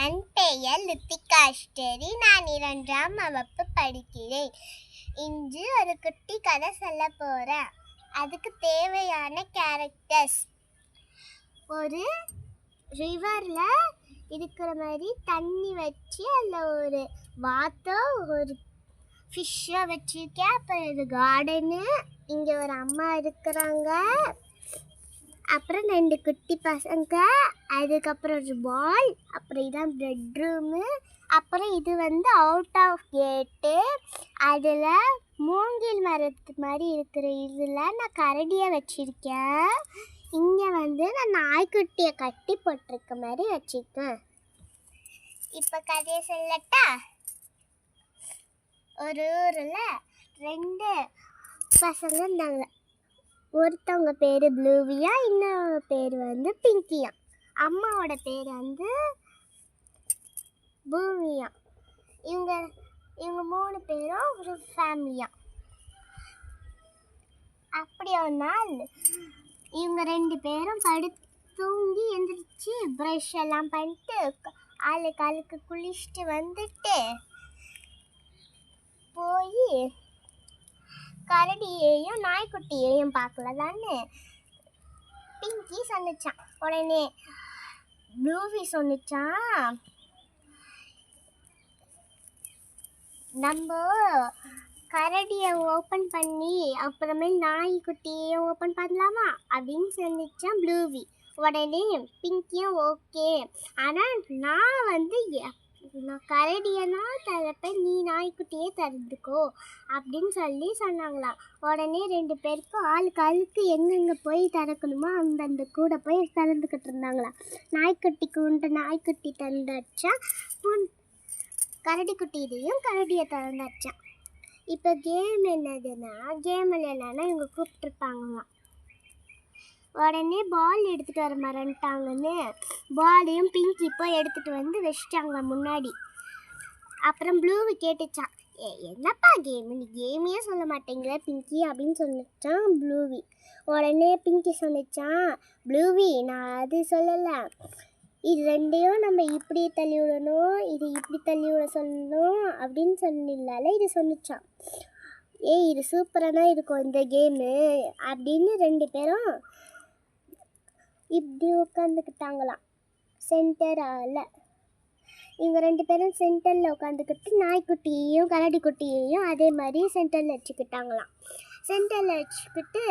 என் பெயர் லுத்திகா அஷ்டரி. நான் 2ஆம் வகுப்பு படிக்கிறேன். இன்று ஒரு குட்டி கதை சொல்ல போகிறேன். அதுக்கு தேவையான கேரக்டர்ஸ்: ஒரு ரிவரில் இருக்கிற மாதிரி தண்ணி வச்சு அதில் ஒரு வாத்தோ ஒரு ஃபிஷ்ஷை வச்சுருக்கேன். அப்புறம் இது கார்டனு, இங்கே ஒரு அம்மா இருக்கிறாங்க, அப்புறம் 2 குட்டி பசங்க, அதுக்கப்புறம் ஒரு பால், அப்புறம் இதான் பெட்ரூமு, அப்புறம் இது அவுட் ஆஃப் கேட்டு. அதில் மூங்கில் மரத்து மாதிரி இருக்கிற இதில் நான் கரடியை வச்சுருக்கேன். இங்கே நான் நாய்க்குட்டியை கட்டி போட்டிருக்க மாதிரி வச்சுருக்கேன். இப்போ கதையை சொல்லட்டா? ஒரு ஊரில் 2 பசங்க இருந்தாங்க. ஒருத்தவங்க பேர் ப்ளூவியா, இன்னொரு பேர் பிங்கியா. அம்மாவோட பேர் பூமியா. இவங்க 3 பேரும் ஒரு ஃபேமிலியா. அப்படி ஒரு நாள் இவங்க 2 பேரும் தூங்கி எழுந்திரிச்சு ப்ரஷ் எல்லாம் பண்ணிட்டு ஆளுக்கு குளிச்சுட்டு வந்துட்டு போய் கரடியையும் நாய்க்குட்டியையும் பார்க்கலான்னு பிங்கி சொன்னிச்சான். உடனே ப்ளூவி சொன்னிச்சான், நம்ம கரடியை ஓப்பன் பண்ணி அப்புறமேல் நாய்க்குட்டியையும் ஓப்பன் பண்ணலாமா அப்படின்னு சொன்னிச்சான் ப்ளூவி. உடனே பிங்கியும் ஓகே, ஆனால் நான் கரடியனா தரப்பேன், நீ நாய்க்குட்டியே திறந்துக்கோ அப்படின்னு சொன்னாங்களாம். உடனே 2 பேருக்கும் ஆளுக்கு எங்கெங்கே போய் திறக்கணுமோ அந்தந்த கூட போய் திறந்துக்கிட்டு இருந்தாங்களாம். நாய்க்குட்டி திறந்தாச்சா, கரடி இதையும் கரடியை திறந்தாச்சான். இப்போ கேம் கேமில் என்னன்னா இவங்க கூப்பிட்டுருப்பாங்களாம். உடனே பால் எடுத்துகிட்டு வர மறந்துட்டாங்கன்னு பாலையும் பிங்கி போய் எடுத்துகிட்டு வச்சிட்டாங்க முன்னாடி. அப்புறம் ப்ளூவி கேட்டுச்சான், என்னப்பா கேமு, நீ கேமையே சொல்ல மாட்டேங்கிற பிங்கி அப்படின்னு சொன்னிச்சான் ப்ளூவி. உடனே பிங்கி சொன்னிச்சான், ப்ளூவி நான் அது சொல்லலை, இது 2ஐயும் நம்ம இப்படி தள்ளி விடணும், இது இப்படி தள்ளி விட சொல்லணும் அப்படின்னு சொன்னால இது சொன்னிச்சான். இது சூப்பராக தான் இருக்கும் இந்த கேமு அப்படின்னு 2 பேரும் இப்படி உட்காந்துக்கிட்டாங்களாம் சென்டரால். இவங்க 2 பேரும் சென்டரில் உட்காந்துக்கிட்டு நாய்க்குட்டியையும் கரடிக்குட்டியையும் அதே மாதிரி சென்டரில் வச்சுக்கிட்டாங்களாம். சென்டரில் வச்சுக்கிட்டு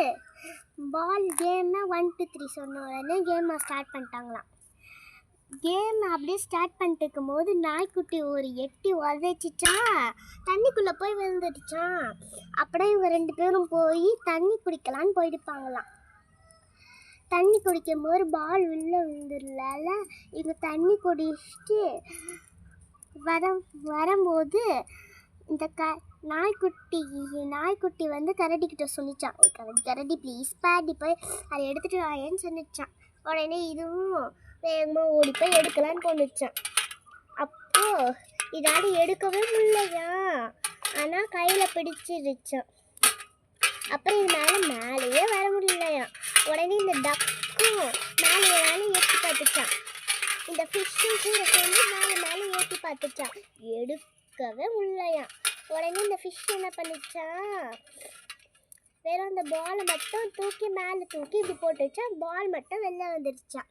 பால் கேமை 1 2 3 சொன்ன உடனே கேமை ஸ்டார்ட் பண்ணிட்டாங்களாம். கேம் அப்படியே ஸ்டார்ட் பண்ணிட்டு இருக்கும் போது நாய்க்குட்டி ஒரு எட்டி உதச்சிச்சான், தண்ணிக்குள்ளே போய் விழுந்துடுச்சான். அப்படியே இவங்க 2 பேரும் போய் தண்ணி குடிக்கலான்னு போயிருப்பாங்களாம். தண்ணி குடிக்கும்போது பால் உள்ளே விழுந்துடல. இவங்க தண்ணி குடிச்சிட்டு வரும்போது இந்த நாய்க்குட்டி கரடிக்கிட்ட சொன்னிச்சான், கரடி ப்ளீஸ் பாடி போய் அதை எடுத்துகிட்டு வாயேன்னு சொன்னிச்சான். உடனே இதுவும் வேகமாக ஓடி போய் எடுக்கலான்னு போணுச்சான். அப்போது இதால் எடுக்கவே முடியலையா, ஆனால் கையில் பிடிச்சிருச்சான். அப்புறம் இது மேலேயே வர முடியலையா. உடனே இந்த டக்கும் மேலே ஏற்றி பார்த்துச்சான். இந்த ஃபிஷ்ஷும் கூட சேர்ந்து மேலே ஏற்றி பார்த்துச்சான், எடுக்கவே முடியலையா. உடனே இந்த ஃபிஷ் என்ன பண்ணிச்சான், வெறும் அந்த பாலை மட்டும் மேலே தூக்கி இப்படி போட்டுச்சா, பால் மட்டும் வெளில வந்துடுச்சான்.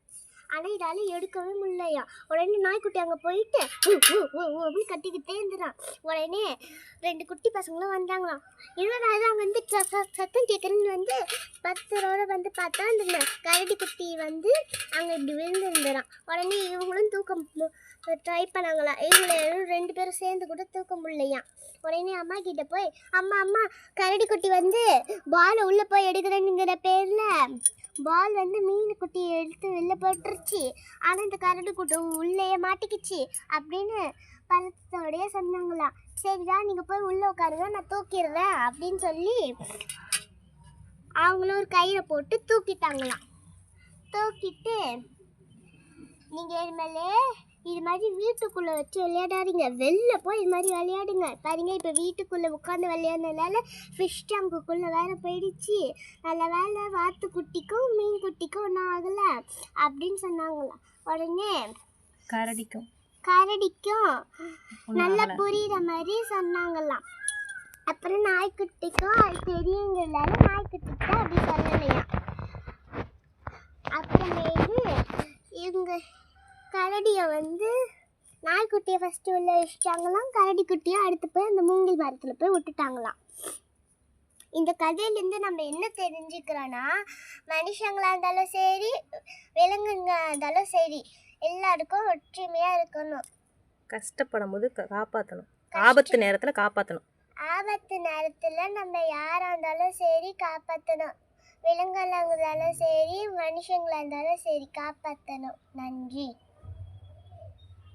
ஆனால் இதால் எடுக்கவே முடியலையா. உடனே நாய்க்குட்டி அங்கே போயிட்டு அப்படின்னு கட்டிக்கிட்டே இருந்துறான். உடனே 2 குட்டி பசங்களும் வந்தாங்களாம். என்னடா அங்கே சத்தம் கேட்குறேன்னு 10 ரோட பார்த்தா அந்த கரடி குட்டி அங்கே இப்படி விழுந்துருந்துறான். உடனே இவங்களும் தூக்கம் ட்ரை பண்ணாங்களாம். இவங்களை 2 பேரும் சேர்ந்து கூட தூக்க முடியலையா. உடனே அம்மா கிட்ட போய், அம்மா கரடி குட்டி பாலை உள்ளே போய் எடுக்கிறேன்னுங்கிற பேரில் பால் மீன் குட்டியை எடுத்து வெளில போட்டுருச்சு, ஆனால் இந்த கரடி குட்டி உள்ளேயே மாட்டிக்கிச்சு அப்படின்னு பழத்தோடையே சொன்னாங்களாம். சரிதான், நீங்கள் போய் உள்ளே உட்காருங்க, நான் தூக்கிடுறேன் அப்படின்னு சொல்லி அவங்களும் ஒரு கயிறை போட்டு தூக்கிட்டாங்களாம். தூக்கிட்டு நீங்கள் இது மாதிரி வீட்டுக்குள்ளே வச்சு விளையாடாதீங்க, வெளில போய் இது மாதிரி விளையாடுங்க. பாருங்க, இப்போ வீட்டுக்குள்ளே உட்காந்து விளையாடுறதுனால ஃபிஷ் டேங்குக்குள்ளே வேறு போயிடுச்சு, நல்ல வேலை வாத்துக்குட்டிக்கும் மீன் குட்டிக்கும் ஒன்றும் ஆகலை அப்படின்னு சொன்னாங்களாம். உடனே கரடிக்கும் கரடிக்கும் நல்லா புரியுற மாதிரி சொன்னாங்களாம். அப்புறம் நாய்க்குட்டிக்கும் அது தெரியுங்கிறதால நாய்க்குட்டிக்கு அப்படி சொல்லலையா. அப்புறமேட்டு இவங்க கரடியை நாய்க்குட்டியை ஃபஸ்ட்டு உள்ள வச்சுட்டாங்களாம். கரடி குட்டியை அடுத்து போய் அந்த மூங்கில் மரத்தில் போய் விட்டுட்டாங்களாம். இந்த கதையிலேருந்து நம்ம என்ன தெரிஞ்சுக்கிறோன்னா, மனுஷங்களாக இருந்தாலும் சரி, விலங்குங்க இருந்தாலும் சரி, எல்லாருக்கும் ஒற்றுமையாக இருக்கணும். கஷ்டப்படும் போது காப்பாற்றணும், ஆபத்து நேரத்தில் காப்பாற்றணும். ஆபத்து நேரத்தில் நம்ம யாராக இருந்தாலும் சரி காப்பாற்றணும். விலங்குகளாக இருந்தாலும் சரி, மனுஷங்களாக இருந்தாலும் சரி காப்பாற்றணும். நன்றி.